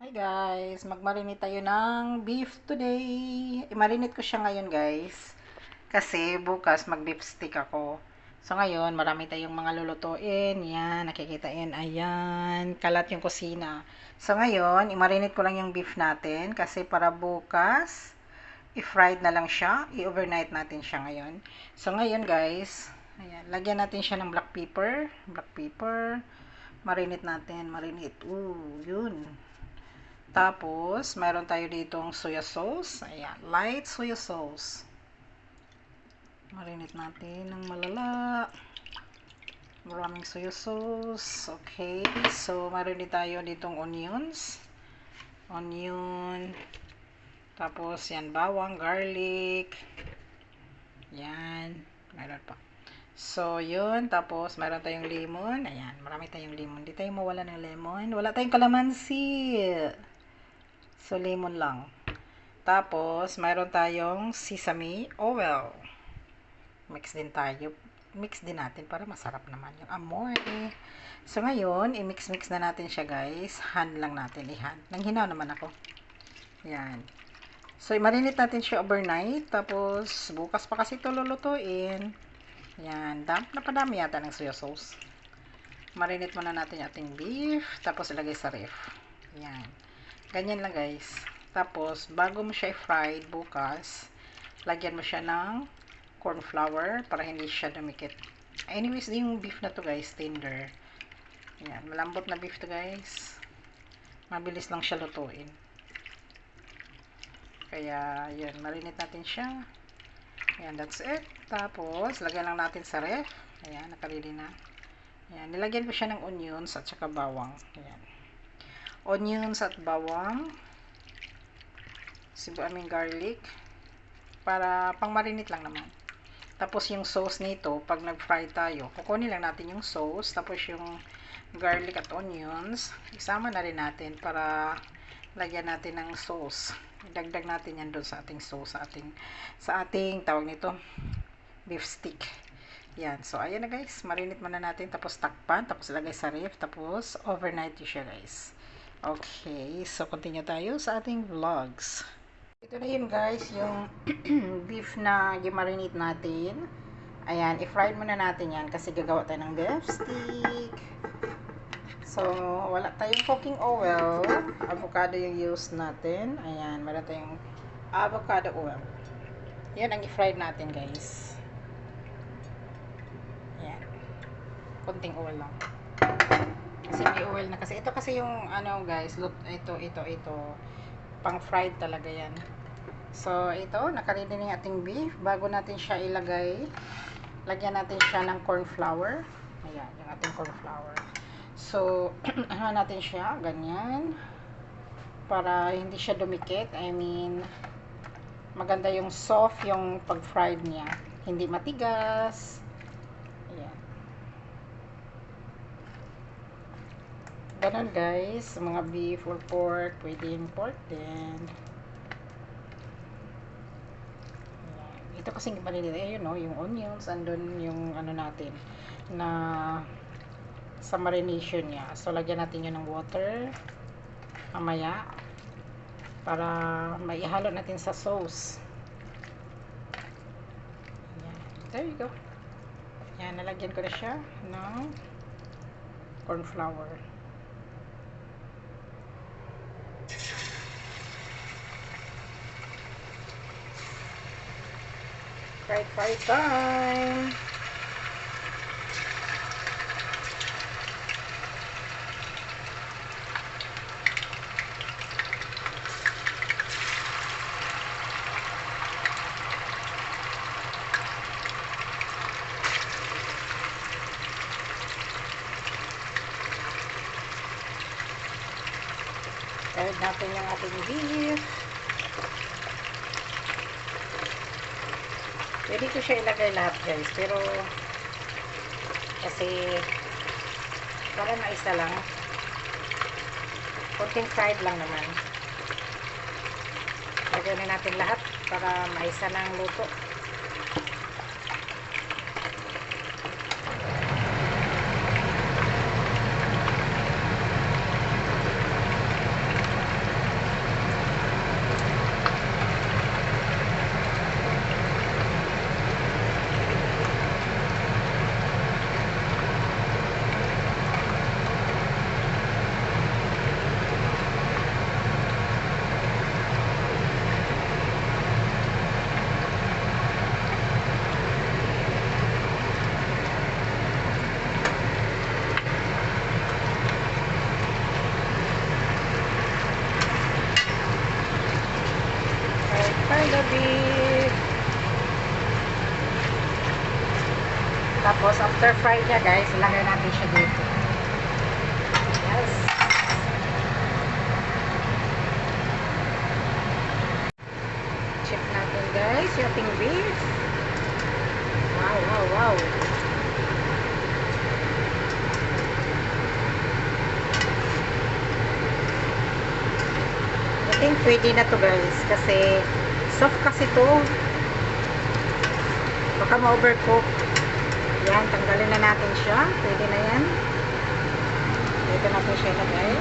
Hi guys, magmarinate tayo ng beef today. I-marinate ko siya ngayon guys. Kasi bukas mag-beef stick ako. So ngayon, marami tayong mga lulutuin. Yan, nakikita yan. Ayan, kalat yung kusina. So ngayon, i-marinate ko lang yung beef natin. Kasi para bukas, i-fried na lang siya. I-overnight natin siya ngayon. So ngayon guys, ayan, lagyan natin siya ng black pepper. Black pepper. Marinate natin, marinate. Yun. Tapos, mayroon tayo ditong soya sauce. Ayan, light soya sauce. Marinate natin ng malala. Maraming soya sauce. Okay, so mayroon din tayo ditong onions. Onion. Tapos, yan, bawang, garlic. Yan, mayroon pa. So, yun. Tapos, mayroon tayong lemon. Ayan, marami tayong lemon. Hindi tayo mawala ng lemon. Wala tayong kalamansi. So, lemon lang. Tapos, mayroon tayong sesame oil. Mix din tayo. Mix din natin para masarap naman yung amoy. So, ngayon, i-mix-mix na natin siya, guys. Hand lang natin. I-hand. Nanghinaw naman ako. Yan. So, i-marinate natin siya overnight. Tapos, bukas pa kasi ito lulutuin. Yan. Napadami yata ng soya sauce. Marinate muna natin yung ating beef. Tapos, ilagay sa ref. Yan. Ganyan lang, guys. Tapos, bago mo siya i-fried bukas, lagyan mo siya ng corn flour para hindi siya dumikit. Anyways, yung beef na to, guys, tender. Ayan, malambot na beef to, guys. Mabilis lang siya lutuin. Kaya, yun, marinate natin siya. Ayan, that's it. Tapos, lagyan lang natin sa ref. Ayan, nakalili na. Ayan, nilagyan ko siya ng onions at saka bawang. Ayan. Onions at bawang. Garlic para pang marinate lang naman. Tapos yung sauce nito, pag nag-fry tayo, kukunin lang natin yung sauce, tapos yung garlic at onions, isama na rin natin para lagyan natin ng sauce. Idagdag natin yan doon sa ating sauce, sa ating tawag nito, beef stick. Yan. So, ayan na guys. Marinate muna natin. Tapos, takpan. Tapos, lagay sa ref. Tapos, overnight siya guys. Okay. So, continue tayo sa ating vlogs. Ito na yun guys, yung beef na gimarinate natin. Ayan, i-fry muna natin yan kasi gagawa tayo ng beef stick. So, wala tayong cooking oil. Avocado yung use natin. Ayan, wala tayong avocado oil. Yan ang i-fry natin guys. Ayan. Konting oil lang. Kasi may oil na kasi. Ito kasi yung ano guys, ito. Pang fried talaga yan. So, ito, nakaready na yung ating beef. Bago natin siya ilagay, lagyan natin siya ng corn flour. Ayan, yung ating corn flour. So, ano natin siya, ganyan. Para hindi siya dumikit. I mean, maganda yung soft yung pag-fried niya. Hindi matigas. Ayan. Ganon guys, mga beef or pork, pwede yung pork din. Ito kasi marinate, ayun no, yung onions, andun yung ano natin, na sa marination niya. So, lagyan natin yun ng water, mamaya, para maihalo natin sa sauce. Ayan. There you go. Ayan, nalagyan ko na siya ng corn flour. Fry time! Fried natin yung ating beef. Pwede ko siya ilagay lahat guys, pero kasi para maisa lang, konting fried lang naman. Lagyan na natin lahat para maisa ng luto. After fry niya guys, ilagay natin siya dito. Yes. Check natin guys, yung ating beef. Wow, wow, wow. I think pwede na to guys, kasi soft kasi to. Baka ma-overcook. Yan, tanggalin na natin siya. Pwede na yan. Dito natin siya ilagay.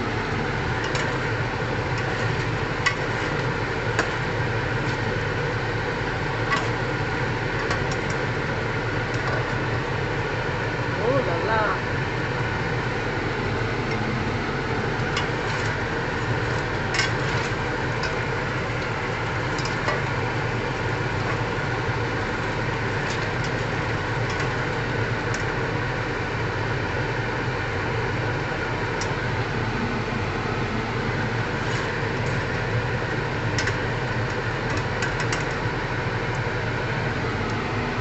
Oh, lala.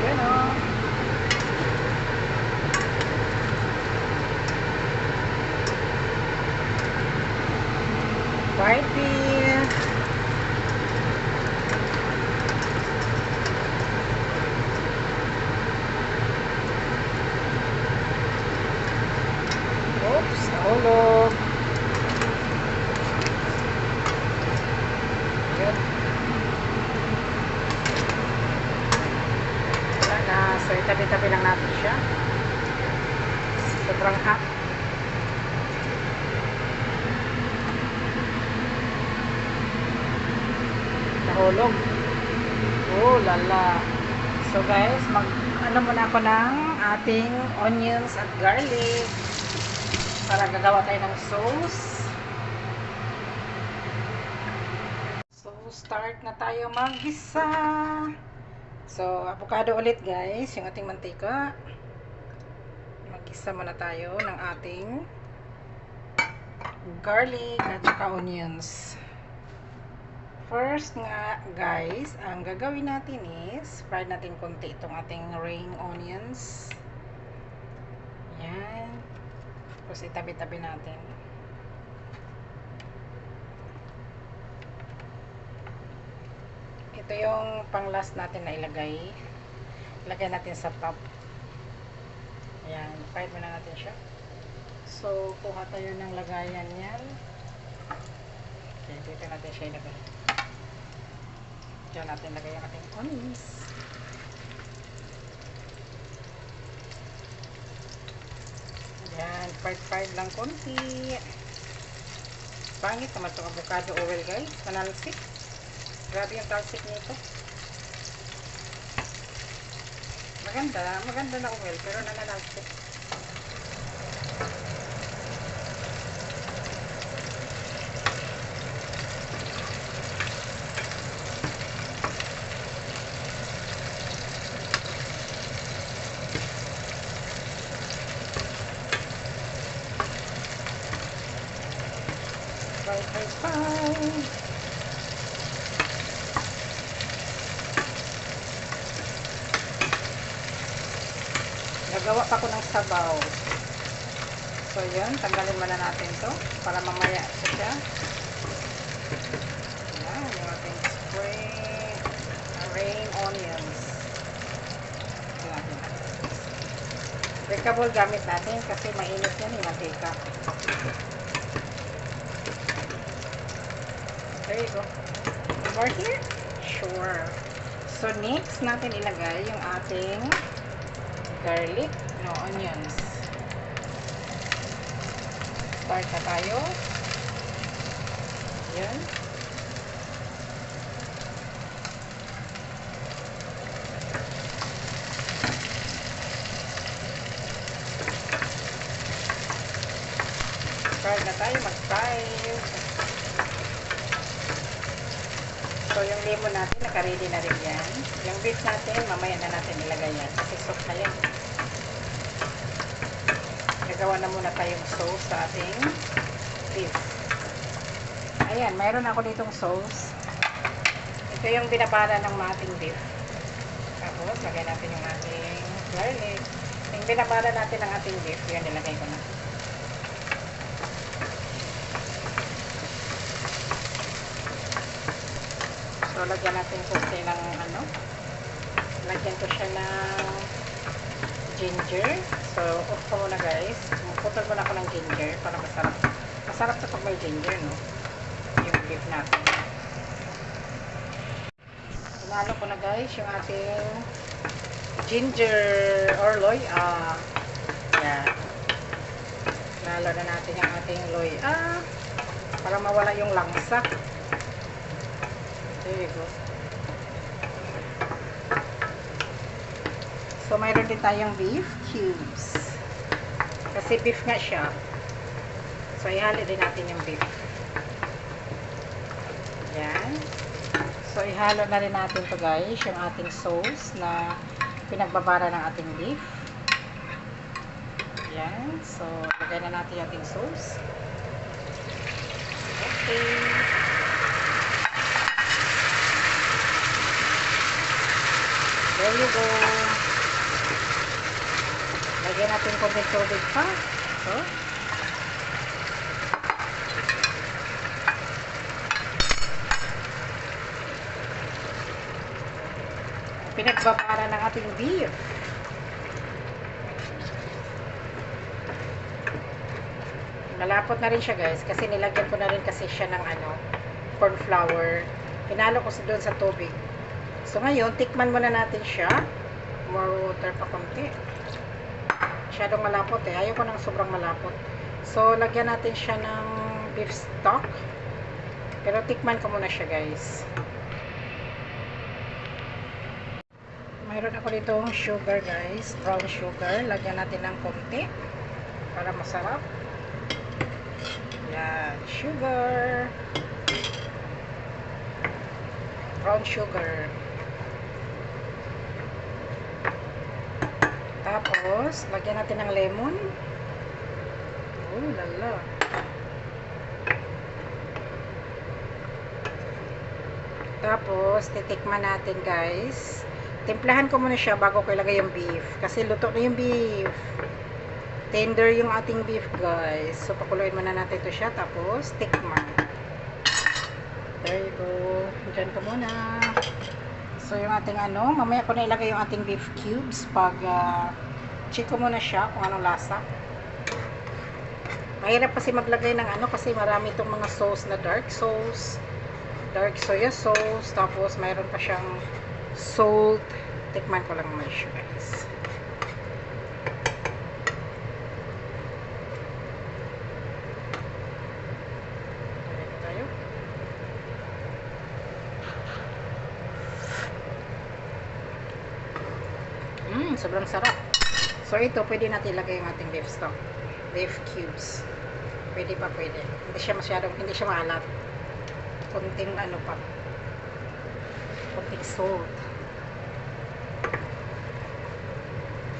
Yan o. White beef. Oops, nahulog. Yun. Wala na. So, itabi-tabi lang natin siya. Sobrang hot. Nahulog. Oh, lala. So, guys, ano muna ako ng ating onions at garlic para gagawa tayo ng sauce. So, start na tayo maggisa. So, avocado ulit guys, yung ating mantika. Maggisa muna tayo ng ating garlic at saka onions. First nga guys, ang gagawin natin is fry natin konti itong ating ring onions. Yan. Tapos itabi-tabi natin. Ito yung pang last natin na ilagay. Ilagay natin sa top. Ayan, fry muna natin siya. So, kuha tayo ng lagayan yan. Okay, dito natin siya ilagay. Diyan natin lagay ang ating onions. Ayan, fried lang konti. Pangit naman itong avocado oil guys. Manalsik. Grabe yung talsik nito. Maganda na oil pero nananalsik. Fry. Nagawa pa ko ng sabaw. So, yun. Tanggalin muna natin to para mamaya siya. Yan. Yung ating ring onions. Breakable gamit natin kasi mainit yan yung mantika. There you go. Over here? Sure. So, next natin ilagay yung ating garlic, no onions. Start na tayo. Yan. Start na tayo mag-fry. So, yung lemon natin, naka-ready na rin yan. Yung beef natin, mamaya na natin ilagay yan. Kasi soft na yan. Nagawa na muna tayong sauce sa ating beef. Ayan, mayroon ako ditong sauce. Ito yung binabara ng ating beef. Tapos, lagay natin yung ating garlic. Yung binabara natin ang ating beef. Yan, nilagay ko na. So, lagyan natin kunti ng ano. Lagyan ko siya ng ginger. So, off ko muna guys. Putol muna ako ng ginger para masarap. Masarap sa pag may ginger, no? Yung beef natin. Hinalo ko na guys yung ating ginger or loy. Yan. Hinalo na natin yung ating loy. Para mawala yung langsa. There you go. So, mayroon din tayong beef cubes. Kasi beef nga siya. So, ihalo din natin yung beef. Yan. So, ihalo na rin natin to guys, yung ating sauce na pinagbabara ng ating beef. Yan. So, lagay na natin yung ating sauce. Okay. There you go. Lagyan natin konting tubig pa. So, pinagbabara ng ating beef. Malapot na rin siya guys kasi nilagyan ko na rin kasi siya ng corn flour. Hinalo ko doon sa tubig. So ngayon, tikman muna natin siya. More water pa konti. Masyadong malapot eh. Ayaw ko ng sobrang malapot. So, lagyan natin siya ng beef stock. Pero tikman ko muna siya guys. Mayroon ako ditong sugar guys. Brown sugar. Lagyan natin ng konti. Para masarap. Yan. Sugar. Brown sugar. Tapos, lagyan natin ng lemon. Oh, lala. Tapos, titikman natin guys. Timplahan ko muna siya bago ko ilagay yung beef. Kasi luto na yung beef. Tender yung ating beef guys. So, pakuluin muna natin ito siya. Tapos, tikman. There you go. Diyan ko muna. So, yung ating mamaya ko na ilagay yung ating beef cubes pag check ko muna siya kung anong lasa. Mahirap kasi maglagay ng kasi marami itong mga sauce na dark sauce, dark soya sauce, tapos mayroon pa siyang salt. Tikman ko lang naman siya guys. Sobrang sarap. So, ito, pwede natin ilagay yung ating beef stock. Beef cubes. Pwede pa, pwede. Hindi siya masyadong, hindi siya maalat. Kunting pa. Kunting salt.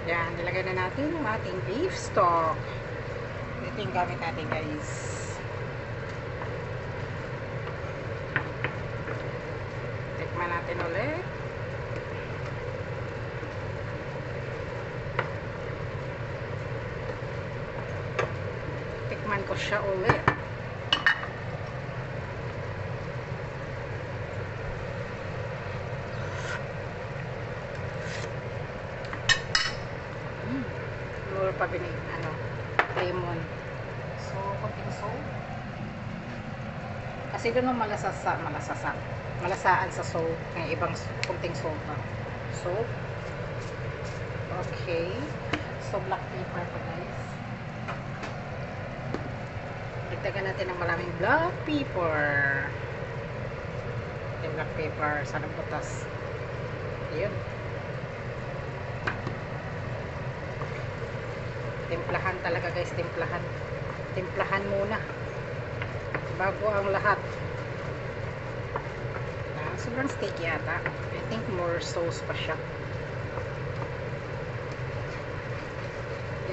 Yan, nilagay na natin yung ating beef stock. Ito yung gamit natin, guys. Tikman natin ulit. Tikman ko siya ulit. More pa lemon. So, konting salt. Kasi doon malasaan sa salt. May ibang konting salt pa. Salt. Okay. So, black pepper pa guys. Dagdagan natin ng maraming black pepper. Yung black pepper sa butas. Ayun. Timplahan talaga guys, timplahan. Timplahan muna. Bago ang lahat. Sobrang sticky yata. I think more sauce pa siya.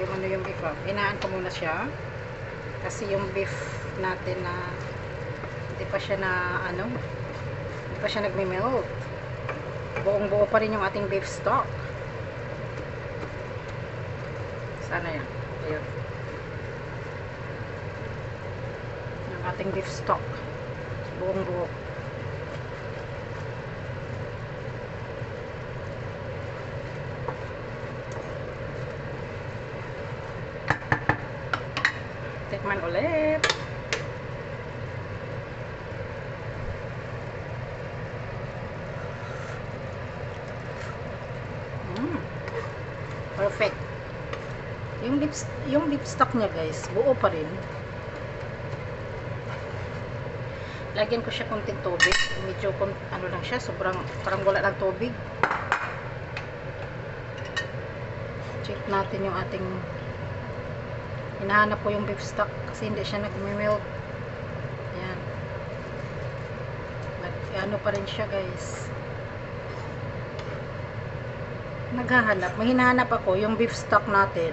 Yung beef. Inaan ko muna siya. Kasi yung beef natin na hindi pa siya hindi pa siya nagme-melt. Buong buo pa rin yung ating beef stock. Sana yan. Ayun. Yung ating beef stock. Buong buo. Tikman ulit. Perfect. Yung beef stock niya guys, buo pa rin. Lagyan ko siya konting tubig. Medyo ano lang siya, sobrang parang wala ng tubig. Check natin yung ating hinahanap ko yung beef stock kasi hindi siya nag-melt. Ayan. Ano pa rin siya guys. Naghahanap. May hinahanap ako yung beef stock natin.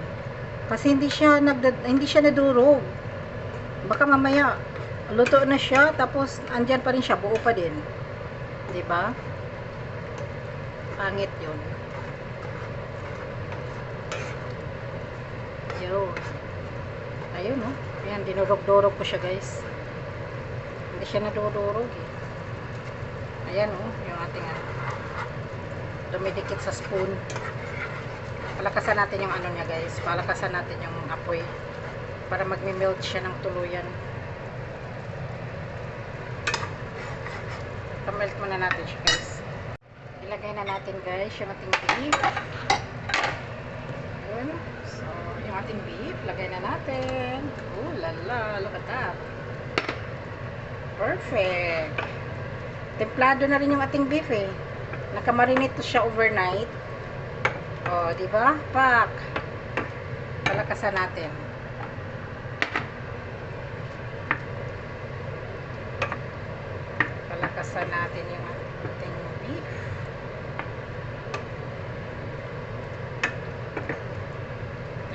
Kasi hindi siya nadurog. Baka mamaya luto na siya tapos andyan pa rin siya, buo pa din. 'Di ba? Pangit 'yun. Yo. Ayun, no? Ayan, dinurog-durog ko siya, guys. Hindi siya nadurog, eh. Ayan, oh, yung ating dumidikit sa spoon. Palakasan natin yung ano niya, guys. Palakasan natin yung apoy para magme-melt siya ng tuluyan. Pa-melt muna natin siya, guys. Ilagay na natin, guys, yung ating beef. Ayun. So, yung ating beef, lagay na natin. Oh, lala, look at that. Perfect. Templado na rin yung ating beef, eh. Nakamarinate siya overnight. Oh, di ba? Pak. Palakasan natin. Palakasan natin yung ating beef.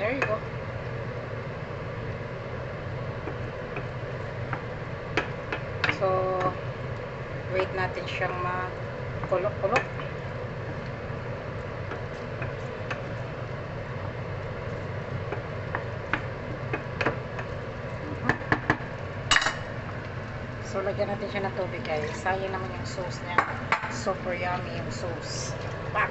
There you go. So, wait natin siyang magkulok-kulok. So, lagyan natin siya ng tubig, guys. Sayang naman yung sauce niya. Super yummy yung sauce. Pak!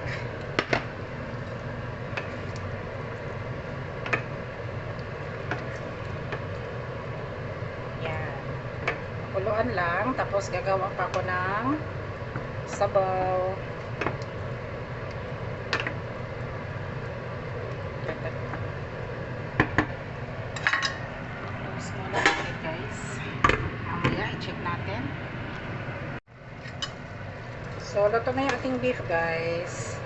Yan. Kuluan lang. Tapos, gagawa pa ako ng sabaw. Tapos muna natin, guys. Mamaya, i-check natin. So, luto na yung ating beef, guys.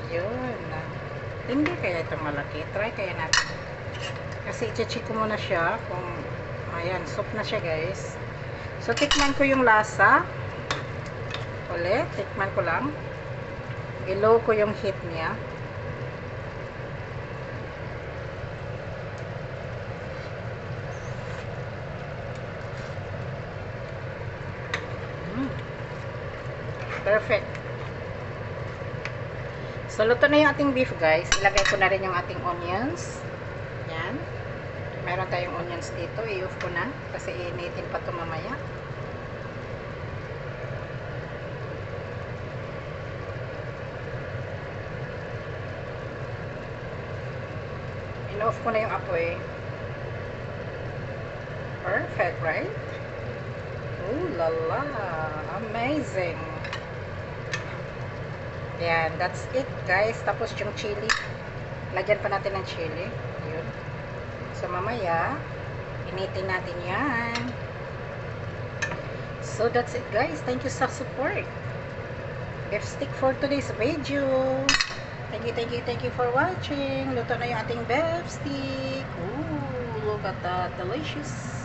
Yun. Hindi kaya ito malaki. Try kaya natin. Kasi i-check ko muna siya kung, ayan, soup na siya, guys. So, tikman ko yung lasa. Ulit, tikman ko lang. I-low ko yung heat niya. Perfect. So, luto na yung ating beef, guys. Ilagay ko na rin yung ating onions. Yan. Meron tayong onions dito. I-off ko na. Kasi initin pa ito mamaya. In-off ko na yung apoy. Perfect, right? Ooh la la. Amazing. Yan, that's it, guys. Tapos yung chili. Lagyan pa natin ng chili. Yun. So, mamaya, initin natin yan. So, that's it, guys. Thank you sa support. Beef stick for today's video. Thank you for watching. Luto na yung ating beef stick. Ooh, look at that. Delicious.